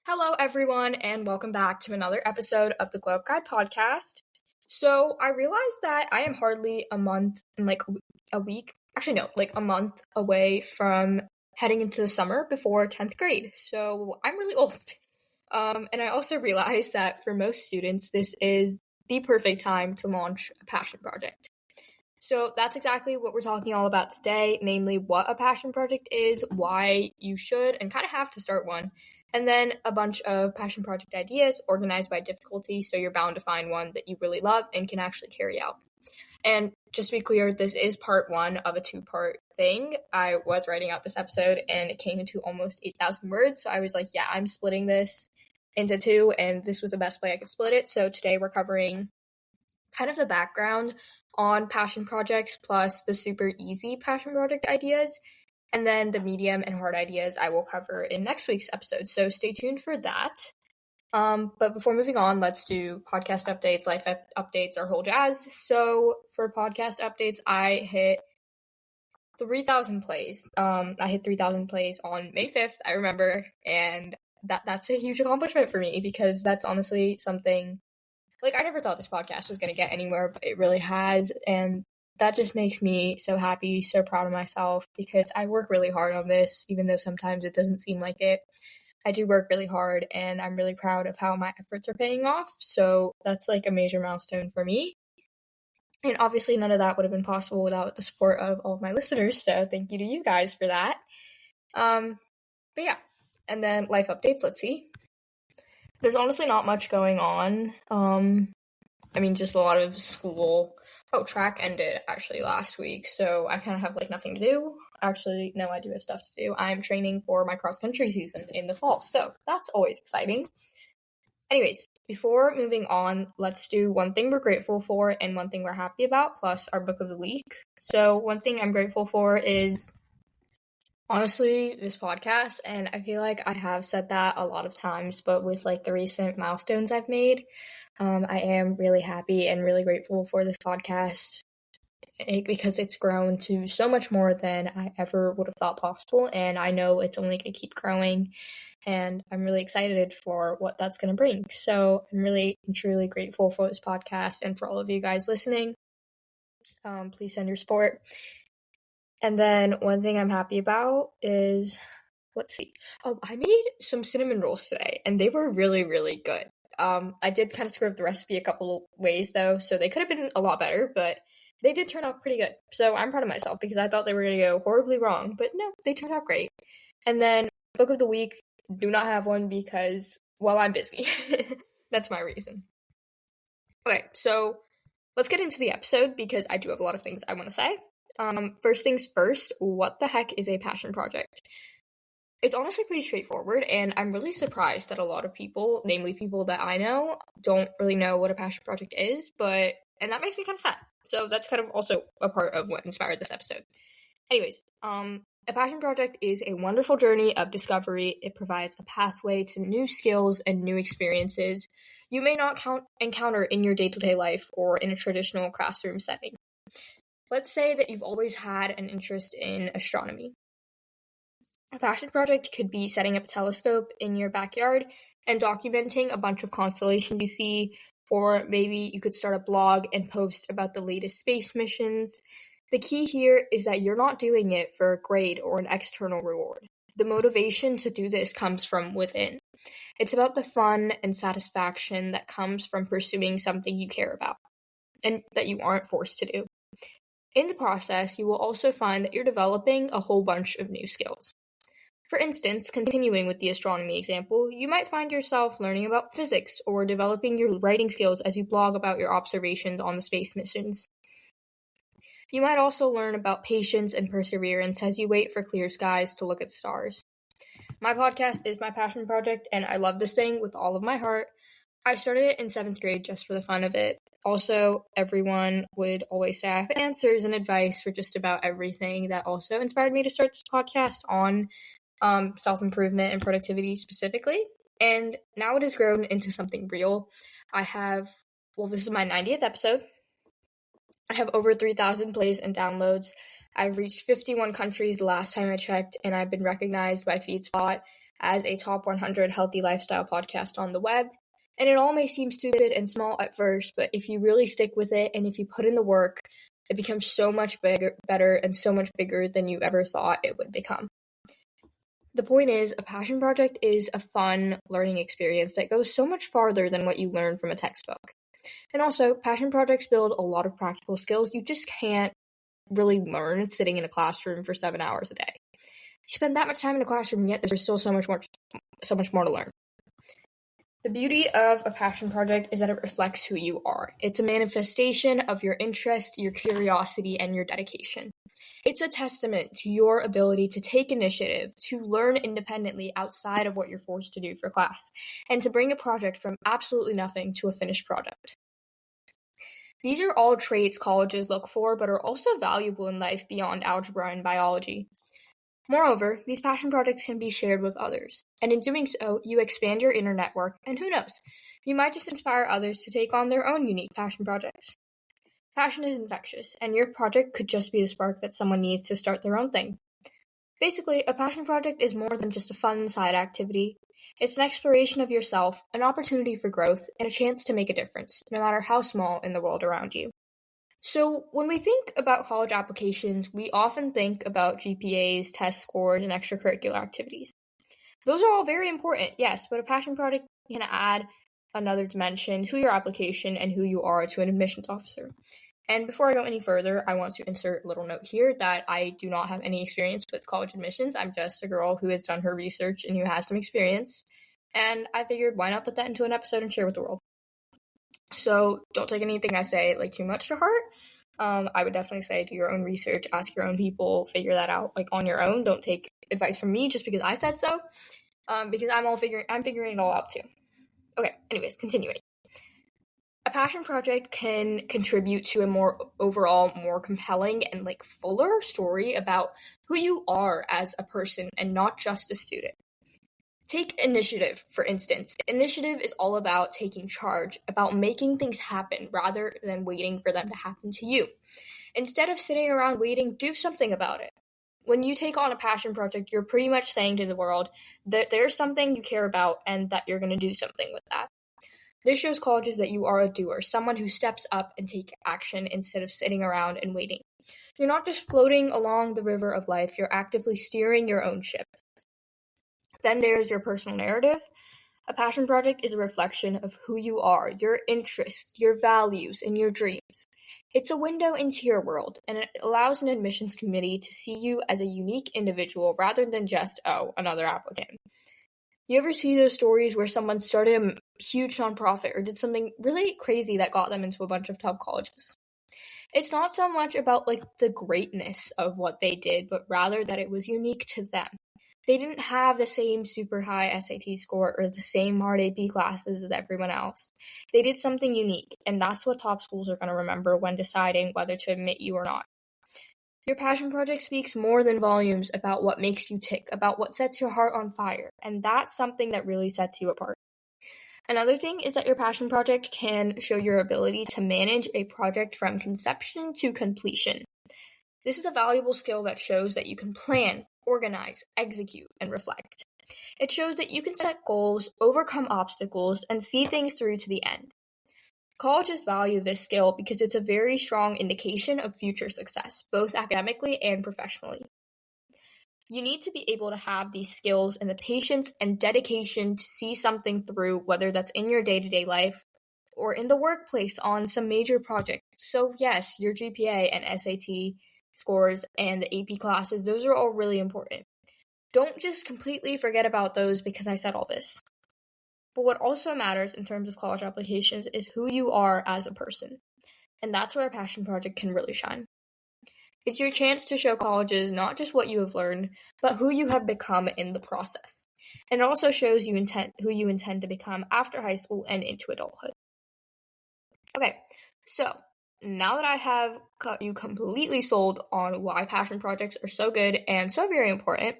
Hello, everyone, and welcome back to another episode of the Globe Guide podcast. So, I realized that I am hardly a month and a week, actually, no, like a month away from heading into the summer before 10th grade. So, I'm really old. And I also realized that for most students, this is the perfect time to launch a passion project. So that's exactly what we're talking all about today, namely what a passion project is, why you should and kind of have to start one, and then a bunch of passion project ideas organized by difficulty, so you're bound to find one that you really love and can actually carry out. And just to be clear, this is part one of a two-part thing. I was writing out this episode and it came into almost 8,000 words, so I was like, yeah, I'm splitting this into two, and this was the best way I could split it. So today we're covering kind of the background on passion projects plus the super easy passion project ideas, and then the medium and hard ideas I will cover in next week's episode. So stay tuned for that. But before moving on, let's do podcast updates, life updates, our whole jazz. So for podcast updates, I hit 3,000 plays. I hit 3,000 plays on May 5th, I remember, and that's a huge accomplishment for me because that's honestly something. I never thought this podcast was going to get anywhere, but it really has, and that just makes me so happy, so proud of myself, because I work really hard on this, even though sometimes it doesn't seem like it. I do work really hard, and I'm really proud of how my efforts are paying off, so that's a major milestone for me. And obviously none of that would have been possible without the support of all of my listeners, so thank you to you guys for that. But yeah, and then life updates, let's see. There's honestly not much going on. Just a lot of school. Oh, track ended actually last week, so I kind of have nothing to do. Actually, no, I do have stuff to do. I'm training for my cross-country season in the fall, so that's always exciting. Anyways, before moving on, let's do one thing we're grateful for and one thing we're happy about, plus our book of the week. So one thing I'm grateful for is honestly this podcast, and I feel like I have said that a lot of times, but with the recent milestones I've made, I am really happy and really grateful for this podcast because it's grown to so much more than I ever would have thought possible, and I know it's only going to keep growing, and I'm really excited for what that's going to bring. So I'm really and truly grateful for this podcast and for all of you guys listening. Please send your support. And then one thing I'm happy about is, let's see. Oh, I made some cinnamon rolls today, and they were really, really good. I did kind of screw up the recipe a couple ways, though, so they could have been a lot better, but they did turn out pretty good. So I'm proud of myself because I thought they were going to go horribly wrong, but no, they turned out great. And then book of the week, do not have one because, well, I'm busy. That's my reason. Okay, so let's get into the episode because I do have a lot of things I want to say. First things first, what the heck is a passion project? It's honestly pretty straightforward, and I'm really surprised that a lot of people, namely people that I know, don't really know what a passion project is, and that makes me kind of sad. So that's kind of also a part of what inspired this episode. Anyways, a passion project is a wonderful journey of discovery. It provides a pathway to new skills and new experiences you may not encounter in your day-to-day life or in a traditional classroom setting. Let's say that you've always had an interest in astronomy. A passion project could be setting up a telescope in your backyard and documenting a bunch of constellations you see, or maybe you could start a blog and post about the latest space missions. The key here is that you're not doing it for a grade or an external reward. The motivation to do this comes from within. It's about the fun and satisfaction that comes from pursuing something you care about and that you aren't forced to do. In the process, you will also find that you're developing a whole bunch of new skills. For instance, continuing with the astronomy example, you might find yourself learning about physics or developing your writing skills as you blog about your observations on the space missions. You might also learn about patience and perseverance as you wait for clear skies to look at stars. My podcast is my passion project, and I love this thing with all of my heart. I started it in 7th grade just for the fun of it. Also, everyone would always say I have answers and advice for just about everything. That also inspired me to start this podcast on self-improvement and productivity specifically. And now it has grown into something real. This is my 90th episode. I have over 3,000 plays and downloads. I've reached 51 countries the last time I checked, and I've been recognized by FeedSpot as a top 100 healthy lifestyle podcast on the web. And it all may seem stupid and small at first, but if you really stick with it and if you put in the work, it becomes so much better and so much bigger than you ever thought it would become. The point is, a passion project is a fun learning experience that goes so much farther than what you learn from a textbook. And also, passion projects build a lot of practical skills you just can't really learn sitting in a classroom for 7 hours a day. You spend that much time in a classroom, yet there's still so much more to learn. The beauty of a passion project is that it reflects who you are. It's a manifestation of your interest, your curiosity, and your dedication. It's a testament to your ability to take initiative, to learn independently outside of what you're forced to do for class, and to bring a project from absolutely nothing to a finished product. These are all traits colleges look for, but are also valuable in life beyond algebra and biology. Moreover, these passion projects can be shared with others, and in doing so, you expand your inner network, and who knows, you might just inspire others to take on their own unique passion projects. Passion is infectious, and your project could just be the spark that someone needs to start their own thing. Basically, a passion project is more than just a fun side activity. It's an exploration of yourself, an opportunity for growth, and a chance to make a difference, no matter how small, in the world around you. So, when we think about college applications, we often think about GPAs, test scores, and extracurricular activities. Those are all very important, yes, but a passion project can add another dimension to your application and who you are to an admissions officer. And before I go any further, I want to insert a little note here that I do not have any experience with college admissions. I'm just a girl who has done her research and who has some experience. And I figured, why not put that into an episode and share with the world? So don't take anything I say too much to heart. I would definitely say do your own research, ask your own people, figure that out on your own. Don't take advice from me just because I said so. Because I'm figuring it all out too. Okay, anyways, continuing. A passion project can contribute to a more compelling and fuller story about who you are as a person and not just a student. Take initiative, for instance. Initiative is all about taking charge, about making things happen rather than waiting for them to happen to you. Instead of sitting around waiting, do something about it. When you take on a passion project, you're pretty much saying to the world that there's something you care about and that you're going to do something with that. This shows colleges that you are a doer, someone who steps up and takes action instead of sitting around and waiting. You're not just floating along the river of life, you're actively steering your own ship. Then there's your personal narrative. A passion project is a reflection of who you are, your interests, your values, and your dreams. It's a window into your world, and it allows an admissions committee to see you as a unique individual rather than just, another applicant. You ever see those stories where someone started a huge nonprofit or did something really crazy that got them into a bunch of top colleges? It's not so much about the greatness of what they did, but rather that it was unique to them. They didn't have the same super high SAT score or the same hard AP classes as everyone else. They did something unique, and that's what top schools are going to remember when deciding whether to admit you or not. Your passion project speaks more than volumes about what makes you tick, about what sets your heart on fire, and that's something that really sets you apart. Another thing is that your passion project can show your ability to manage a project from conception to completion. This is a valuable skill that shows that you can plan, organize, execute, and reflect. It shows that you can set goals, overcome obstacles, and see things through to the end. Colleges value this skill because it's a very strong indication of future success, both academically and professionally. You need to be able to have these skills and the patience and dedication to see something through, whether that's in your day-to-day life or in the workplace on some major project. So yes, your GPA and SAT scores and the AP classes, those are all really important. Don't just completely forget about those because I said all this. But what also matters in terms of college applications is who you are as a person. And that's where a passion project can really shine. It's your chance to show colleges not just what you have learned, but who you have become in the process. And it also shows who you intend to become after high school and into adulthood. Okay, so now that I have got you completely sold on why passion projects are so good and so very important,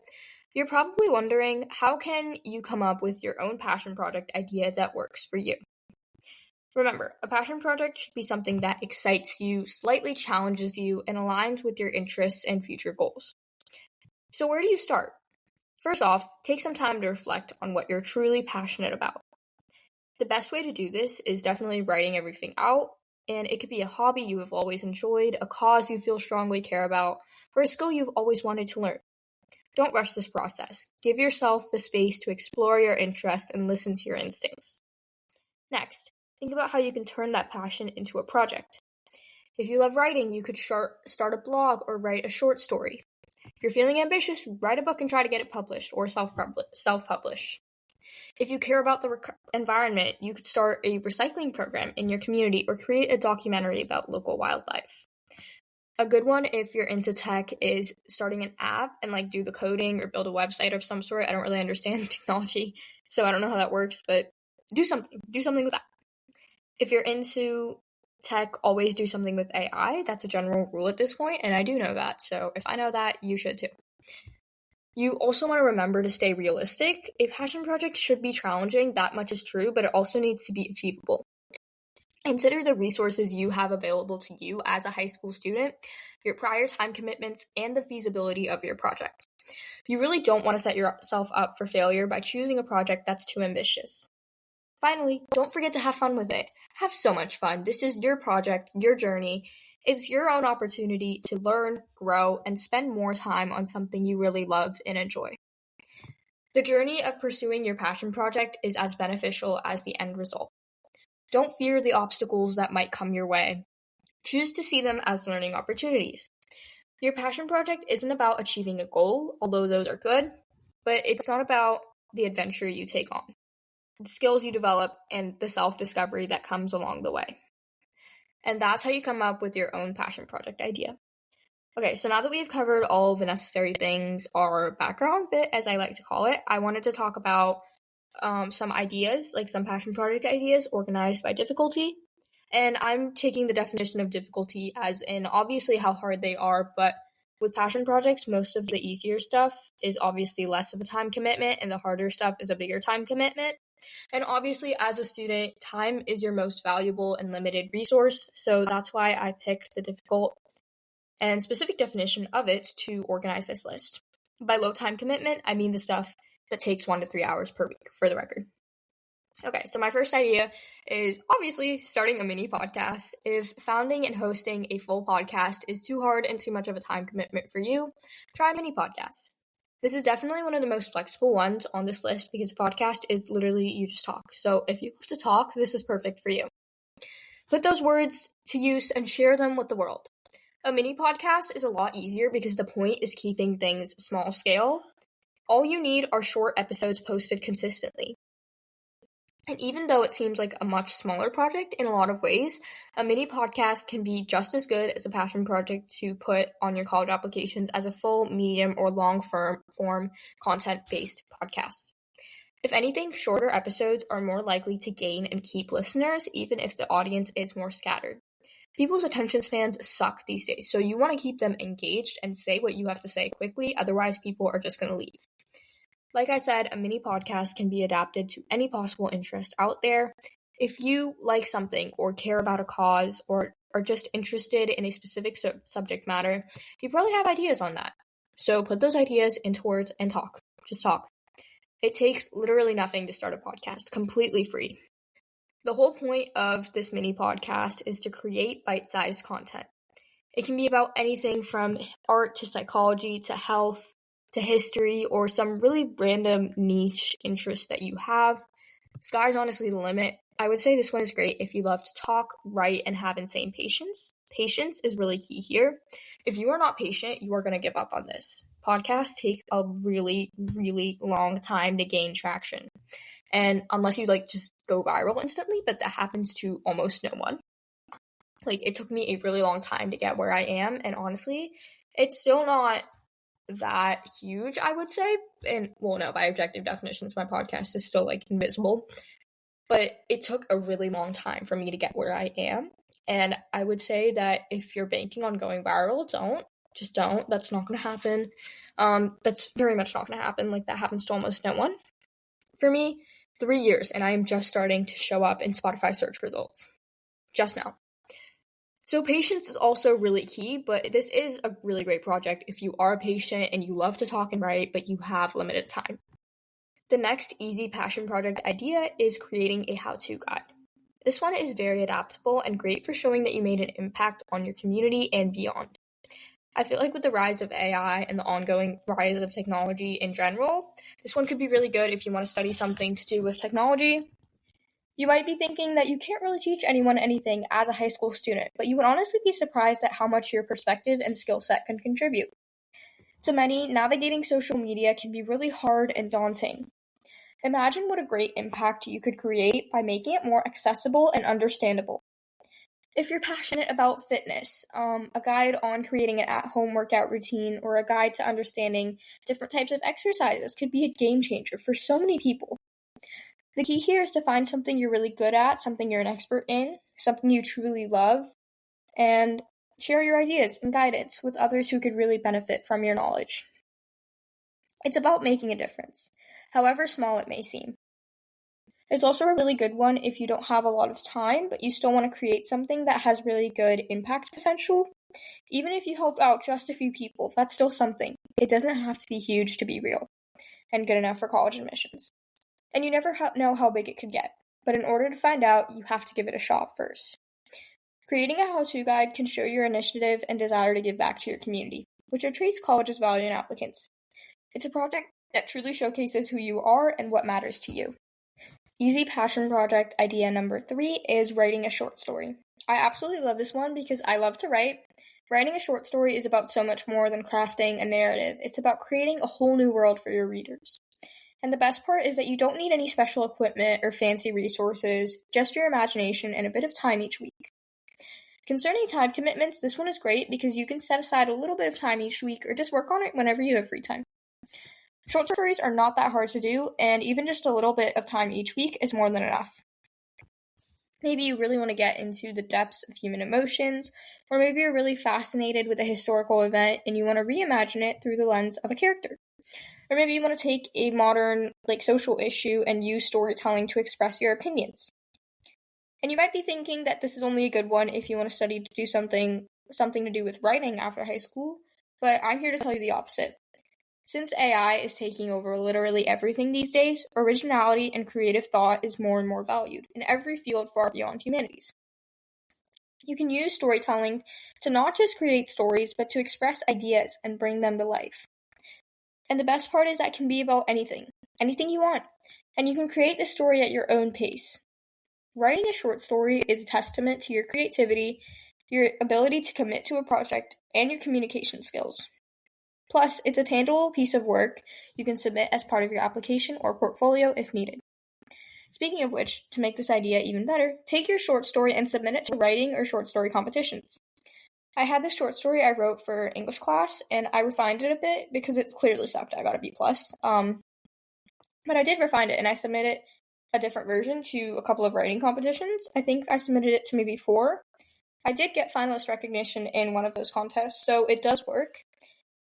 you're probably wondering, how can you come up with your own passion project idea that works for you? Remember, a passion project should be something that excites you, slightly challenges you, and aligns with your interests and future goals. So where do you start? First off, take some time to reflect on what you're truly passionate about. The best way to do this is definitely writing everything out, and it could be a hobby you have always enjoyed, a cause you feel strongly care about, or a skill you've always wanted to learn. Don't rush this process. Give yourself the space to explore your interests and listen to your instincts. Next, think about how you can turn that passion into a project. If you love writing, you could start a blog or write a short story. If you're feeling ambitious, write a book and try to get it published or self-publish. If you care about the environment, you could start a recycling program in your community or create a documentary about local wildlife. A good one, if you're into tech, is starting an app and do the coding or build a website of some sort. I don't really understand technology, so I don't know how that works, but do something with that. If you're into tech, always do something with AI. That's a general rule at this point, and I do know that, so if I know that, you should too. You also want to remember to stay realistic. A passion project should be challenging, that much is true, but it also needs to be achievable. Consider the resources you have available to you as a high school student, your prior time commitments, and the feasibility of your project. You really don't want to set yourself up for failure by choosing a project that's too ambitious. Finally, don't forget to have fun with it. Have so much fun. This is your project, your journey. It's your own opportunity to learn, grow, and spend more time on something you really love and enjoy. The journey of pursuing your passion project is as beneficial as the end result. Don't fear the obstacles that might come your way. Choose to see them as learning opportunities. Your passion project isn't about achieving a goal, although those are good, but it's not about the adventure you take on, the skills you develop, and the self-discovery that comes along the way. And that's how you come up with your own passion project idea. Okay, so now that we've covered all the necessary things, our background bit, as I like to call it, I wanted to talk about some ideas, some passion project ideas organized by difficulty. And I'm taking the definition of difficulty as in obviously how hard they are, but with passion projects, most of the easier stuff is obviously less of a time commitment, and the harder stuff is a bigger time commitment. And obviously, as a student, time is your most valuable and limited resource, so that's why I picked the difficult and specific definition of it to organize this list. By low time commitment, I mean the stuff that takes 1 to 3 hours per week, for the record. Okay, so my first idea is obviously starting a mini podcast. If founding and hosting a full podcast is too hard and too much of a time commitment for you, try a mini podcast. This is definitely one of the most flexible ones on this list because a podcast is literally you just talk. So if you love to talk, this is perfect for you. Put those words to use and share them with the world. A mini podcast is a lot easier because the point is keeping things small scale. All you need are short episodes posted consistently. And even though it seems like a much smaller project in a lot of ways, a mini podcast can be just as good as a passion project to put on your college applications as a full, medium, or long form content-based podcast. If anything, shorter episodes are more likely to gain and keep listeners, even if the audience is more scattered. People's attention spans suck these days, so you want to keep them engaged and say what you have to say quickly, otherwise people are just going to leave. Like I said, a mini podcast can be adapted to any possible interest out there. If you like something or care about a cause or are just interested in a specific subject matter, you probably have ideas on that. So put those ideas into words and talk. Just talk. It takes literally nothing to start a podcast, completely free. The whole point of this mini podcast is to create bite-sized content. It can be about anything from art to psychology to health to history or some really random niche interest that you have. Sky's honestly the limit. I would say this one is great if you love to talk, write, and have insane patience. Patience is really key here. If you are not patient, you are going to give up on this. Podcasts take a really, really long time to gain traction. And unless you just go viral instantly, but that happens to almost no one. It took me a really long time to get where I am, and honestly, it's still not that huge, I would say. And well, no, by objective definitions, my podcast is still invisible. But it took a really long time for me to get where I am. And I would say that if you're banking on going viral, don't. Just don't. That's not going to happen. That's very much not going to happen. That happens to almost no one. For me, 3 years, and I am just starting to show up in Spotify search results. Just now. So patience is also really key, but this is a really great project if you are patient and you love to talk and write, but you have limited time. The next easy passion project idea is creating a how-to guide. This one is very adaptable and great for showing that you made an impact on your community and beyond. I feel like with the rise of AI and the ongoing rise of technology in general, this one could be really good if you want to study something to do with technology. You might be thinking that you can't really teach anyone anything as a high school student, but you would honestly be surprised at how much your perspective and skill set can contribute. To many, navigating social media can be really hard and daunting. Imagine what a great impact you could create by making it more accessible and understandable. If you're passionate about fitness, a guide on creating an at-home workout routine or a guide to understanding different types of exercises could be a game changer for so many people. The key here is to find something you're really good at, something you're an expert in, something you truly love, and share your ideas and guidance with others who could really benefit from your knowledge. It's about making a difference, however small it may seem. It's also a really good one if you don't have a lot of time, but you still want to create something that has really good impact potential. Even if you help out just a few people, that's still something. It doesn't have to be huge to be real and good enough for college admissions. And you never know how big it could get, but in order to find out, you have to give it a shot first. Creating a how-to guide can show your initiative and desire to give back to your community, which are traits colleges value in applicants. It's a project that truly showcases who you are and what matters to you. Easy passion project idea number 3 is writing a short story. I absolutely love this one because I love to write. Writing a short story is about so much more than crafting a narrative. It's about creating a whole new world for your readers. And the best part is that you don't need any special equipment or fancy resources, just your imagination and a bit of time each week. Concerning time commitments, this one is great because you can set aside a little bit of time each week or just work on it whenever you have free time. Short stories are not that hard to do, and even just a little bit of time each week is more than enough. Maybe you really want to get into the depths of human emotions, or maybe you're really fascinated with a historical event and you want to reimagine it through the lens of a character. Or maybe you want to take a modern, social issue and use storytelling to express your opinions. And you might be thinking that this is only a good one if you want to study to do something to do with writing after high school, but I'm here to tell you the opposite. Since AI is taking over literally everything these days, originality and creative thought is more and more valued in every field far beyond humanities. You can use storytelling to not just create stories, but to express ideas and bring them to life. And the best part is that can be about anything you want, and you can create the story at your own pace. Writing a short story is a testament to your creativity, your ability to commit to a project, and your communication skills. Plus, it's a tangible piece of work you can submit as part of your application or portfolio if needed. Speaking of which, to make this idea even better, take your short story and submit it to writing or short story competitions. I had this short story I wrote for English class, and I refined it a bit because it's clearly sucked. I got a B+. But I did refine it, and I submitted a different version to a couple of writing competitions. I think I submitted it to maybe 4. I did get finalist recognition in one of those contests, so it does work.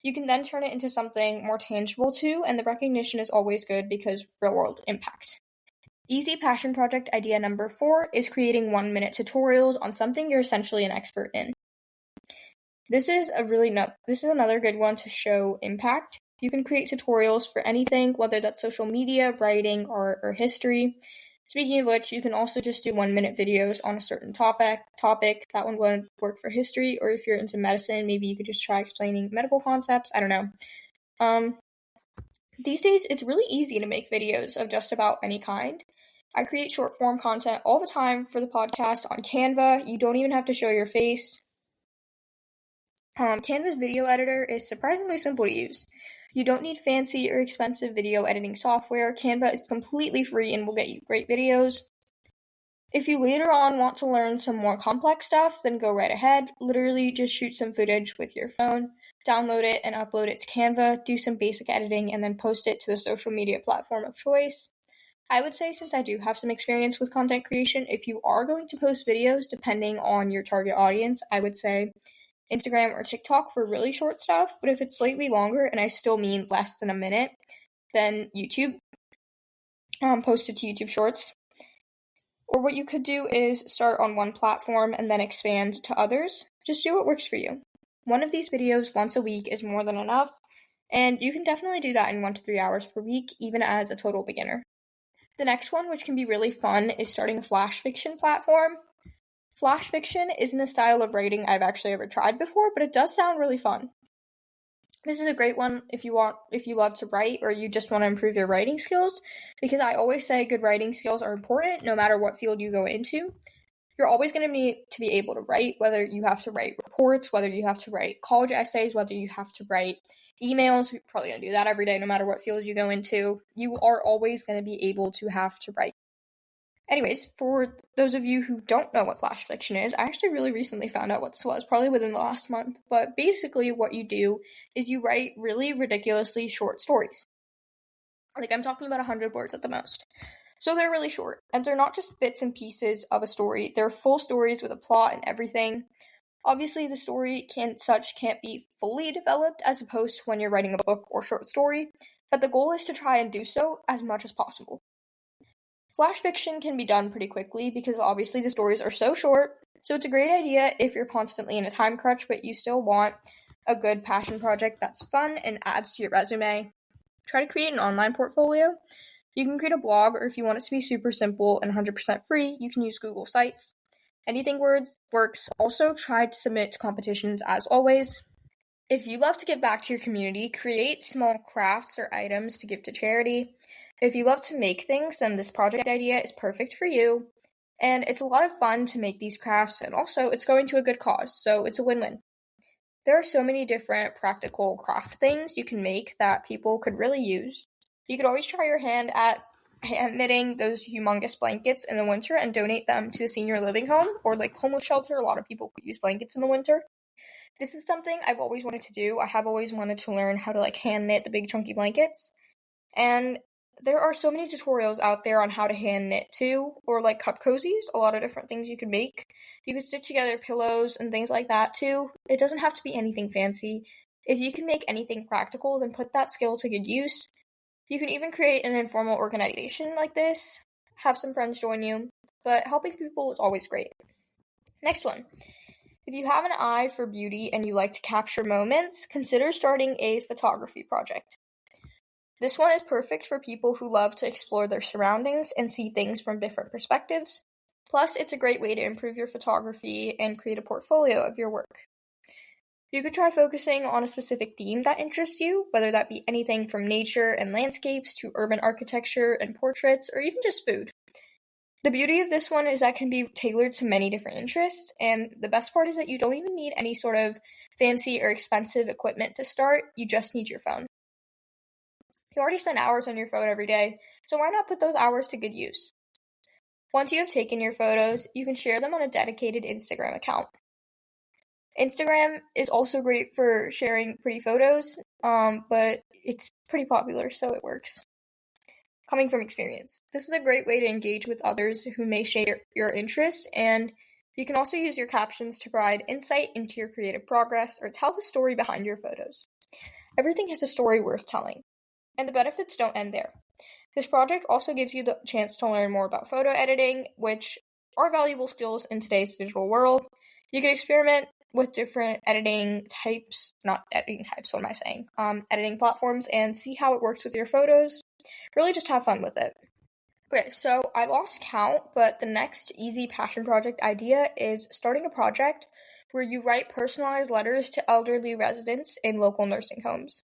You can then turn it into something more tangible too, and the recognition is always good because real-world impact. Easy passion project idea number 4 is creating 1-minute tutorials on something you're essentially an expert in. This is another good one to show impact. You can create tutorials for anything, whether that's social media, writing, art, or history. Speaking of which, you can also just do 1-minute videos on a certain topic. That one would work for history, or if you're into medicine, maybe you could just try explaining medical concepts. I don't know. These days, it's really easy to make videos of just about any kind. I create short-form content all the time for the podcast on Canva. You don't even have to show your face. Canva's video editor is surprisingly simple to use. You don't need fancy or expensive video editing software. Canva is completely free and will get you great videos. If you later on want to learn some more complex stuff, then go right ahead. Literally just shoot some footage with your phone, download it and upload it to Canva, do some basic editing, and then post it to the social media platform of choice. I would say, since I do have some experience with content creation, if you are going to post videos, depending on your target audience, I would say Instagram or TikTok for really short stuff, but if it's slightly longer, and I still mean less than a minute, then YouTube. Post it to YouTube Shorts. Or what you could do is start on one platform and then expand to others. Just do what works for you. One of these videos once a week is more than enough, and you can definitely do that in 1 to 3 hours per week, even as a total beginner. The next one, which can be really fun, is starting a flash fiction platform. Flash fiction isn't a style of writing I've actually ever tried before, but it does sound really fun. This is a great one if you love to write or you just want to improve your writing skills, because I always say good writing skills are important no matter what field you go into. You're always going to need to be able to write, whether you have to write reports, whether you have to write college essays, whether you have to write emails. You're probably going to do that every day no matter what field you go into. You are always going to be able to have to write. Anyways, for those of you who don't know what flash fiction is, I actually really recently found out what this was, probably within the last month. But basically what you do is you write really ridiculously short stories. Like, I'm talking about 100 words at the most. So they're really short, and they're not just bits and pieces of a story. They're full stories with a plot and everything. Obviously, the story can't be fully developed as opposed to when you're writing a book or short story, but the goal is to try and do so as much as possible. Flash fiction can be done pretty quickly because obviously the stories are so short, so it's a great idea if you're constantly in a time crunch but you still want a good passion project that's fun and adds to your resume. Try to create an online portfolio. You can create a blog, or if you want it to be super simple and 100% free, you can use Google Sites. Anything works. Also, try to submit to competitions as always. If you love to give back to your community, create small crafts or items to give to charity. If you love to make things, then this project idea is perfect for you. And it's a lot of fun to make these crafts, and also it's going to a good cause, so it's a win-win. There are so many different practical craft things you can make that people could really use. You could always try your hand at hand knitting those humongous blankets in the winter and donate them to a senior living home or like homeless shelter. A lot of people could use blankets in the winter. This is something I've always wanted to do. I have always wanted to learn how to hand knit the big chunky blankets. And there are so many tutorials out there on how to hand knit too, or cup cozies, a lot of different things you could make. You could stitch together pillows and things like that too. It doesn't have to be anything fancy. If you can make anything practical, then put that skill to good use. You can even create an informal organization like this, have some friends join you, but helping people is always great. Next one. If you have an eye for beauty and you like to capture moments, consider starting a photography project. This one is perfect for people who love to explore their surroundings and see things from different perspectives. Plus, it's a great way to improve your photography and create a portfolio of your work. You could try focusing on a specific theme that interests you, whether that be anything from nature and landscapes to urban architecture and portraits, or even just food. The beauty of this one is that it can be tailored to many different interests, and the best part is that you don't even need any sort of fancy or expensive equipment to start. You just need your phone. You already spend hours on your phone every day, so why not put those hours to good use? Once you have taken your photos, you can share them on a dedicated Instagram account. Instagram is also great for sharing pretty photos, but it's pretty popular, so it works. Coming from experience, this is a great way to engage with others who may share your interest, and you can also use your captions to provide insight into your creative progress or tell the story behind your photos. Everything has a story worth telling, and the benefits don't end there. This project also gives you the chance to learn more about photo editing, which are valuable skills in today's digital world. You can experiment with different editing platforms and see how it works with your photos. Really just have fun with it. Okay, so I lost count, but the next easy passion project idea is starting a project where you write personalized letters to elderly residents in local nursing homes.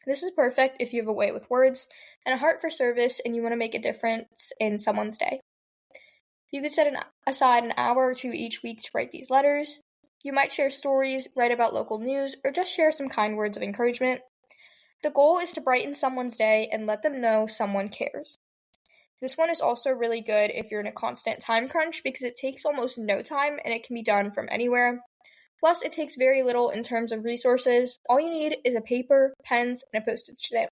This is perfect if you have a way with words and a heart for service and you want to make a difference in someone's day. You could set aside an hour or two each week to write these letters. You might share stories, write about local news, or just share some kind words of encouragement. The goal is to brighten someone's day and let them know someone cares. This one is also really good if you're in a constant time crunch because it takes almost no time and it can be done from anywhere. Plus, it takes very little in terms of resources. All you need is a paper, pens, and a postage stamp.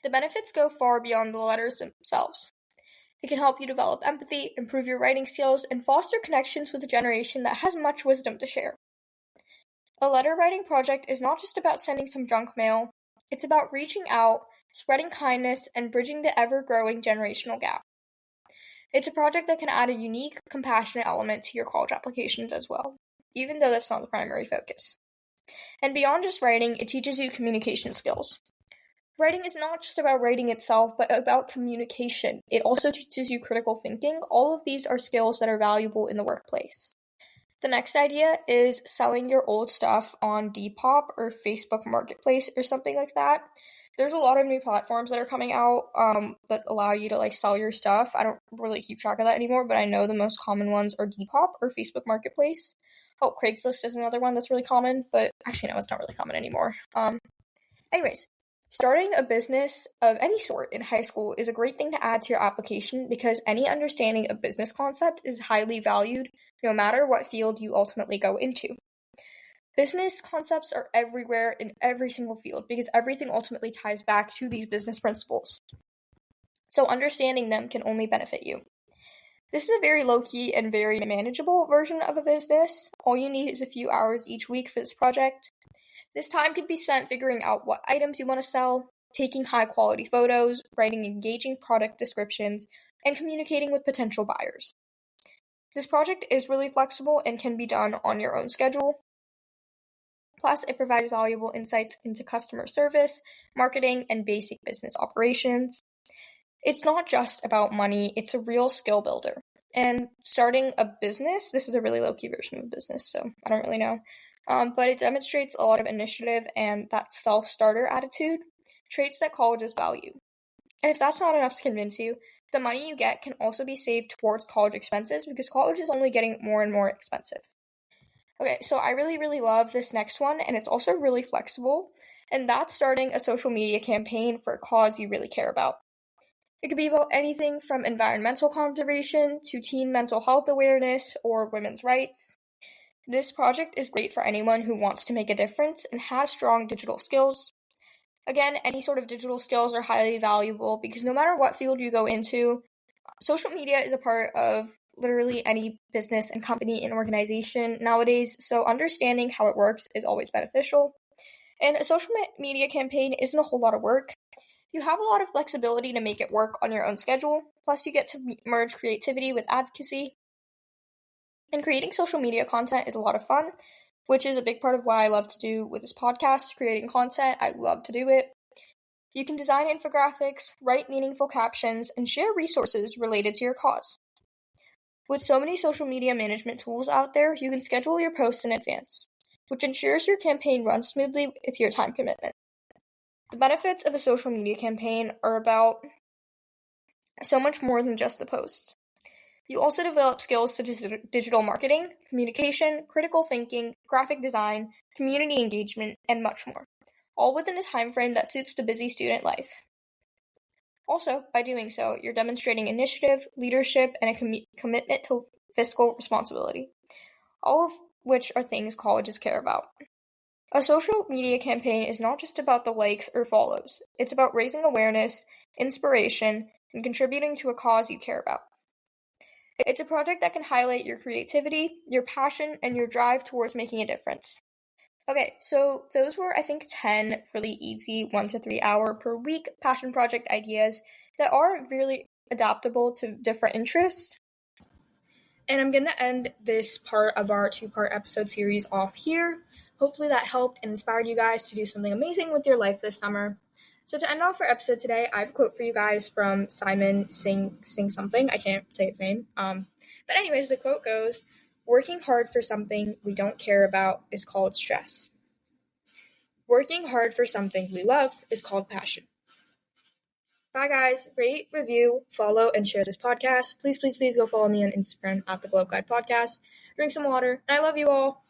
The benefits go far beyond the letters themselves. It can help you develop empathy, improve your writing skills, and foster connections with a generation that has much wisdom to share. A letter writing project is not just about sending some junk mail. It's about reaching out, spreading kindness, and bridging the ever-growing generational gap. It's a project that can add a unique, compassionate element to your college applications as well, even though that's not the primary focus. And beyond just writing, it teaches you communication skills. Writing is not just about writing itself, but about communication. It also teaches you critical thinking. All of these are skills that are valuable in the workplace. The next idea is selling your old stuff on Depop or Facebook Marketplace or something like that. There's a lot of new platforms that are coming out that allow you to sell your stuff. I don't really keep track of that anymore, but I know the most common ones are Depop or Facebook Marketplace. Oh, Craigslist is another one that's really common, but actually no, it's not really common anymore. Anyways, starting a business of any sort in high school is a great thing to add to your application because any understanding of business concept is highly valued no matter what field you ultimately go into. Business concepts are everywhere in every single field because everything ultimately ties back to these business principles. So understanding them can only benefit you. This is a very low-key and very manageable version of a business. All you need is a few hours each week for this project. This time could be spent figuring out what items you want to sell, taking high-quality photos, writing engaging product descriptions, and communicating with potential buyers. This project is really flexible and can be done on your own schedule. Plus, it provides valuable insights into customer service, marketing, and basic business operations. It's not just about money, it's a real skill builder. And starting a business, this is a really low-key version of a business, so I don't really know. But it demonstrates a lot of initiative and that self-starter attitude, traits that colleges value. And if that's not enough to convince you, the money you get can also be saved towards college expenses because college is only getting more and more expensive. Okay, so I really, really love this next one, and it's also really flexible, and that's starting a social media campaign for a cause you really care about. It could be about anything from environmental conservation to teen mental health awareness or women's rights. This project is great for anyone who wants to make a difference and has strong digital skills. Again, any sort of digital skills are highly valuable because no matter what field you go into, social media is a part of literally any business and company and organization nowadays, so understanding how it works is always beneficial. And a social media campaign isn't a whole lot of work. You have a lot of flexibility to make it work on your own schedule, plus you get to merge creativity with advocacy. And creating social media content is a lot of fun, which is a big part of why I love to do with this podcast, creating content. I love to do it. You can design infographics, write meaningful captions, and share resources related to your cause. With so many social media management tools out there, you can schedule your posts in advance, which ensures your campaign runs smoothly with your time commitment. The benefits of a social media campaign are about so much more than just the posts. You also develop skills such as digital marketing, communication, critical thinking, graphic design, community engagement, and much more, all within a time frame that suits the busy student life. Also, by doing so, you're demonstrating initiative, leadership, and a commitment to fiscal responsibility, all of which are things colleges care about. A social media campaign is not just about the likes or follows. It's about raising awareness, inspiration, and contributing to a cause you care about. It's a project that can highlight your creativity, your passion, and your drive towards making a difference. Okay, so those were, I think, 10 really easy 1 to 3 hour per week passion project ideas that are really adaptable to different interests. And I'm going to end this part of our 2-part episode series off here. Hopefully that helped and inspired you guys to do something amazing with your life this summer. So to end off our episode today, I have a quote for you guys from Simon Sing something. I can't say his name. But anyways, the quote goes, "Working hard for something we don't care about is called stress. Working hard for something we love is called passion." Bye, guys. Rate, review, follow, and share this podcast. Please, please, please go follow me on Instagram at The Globe Guide Podcast. Drink some water, and I love you all.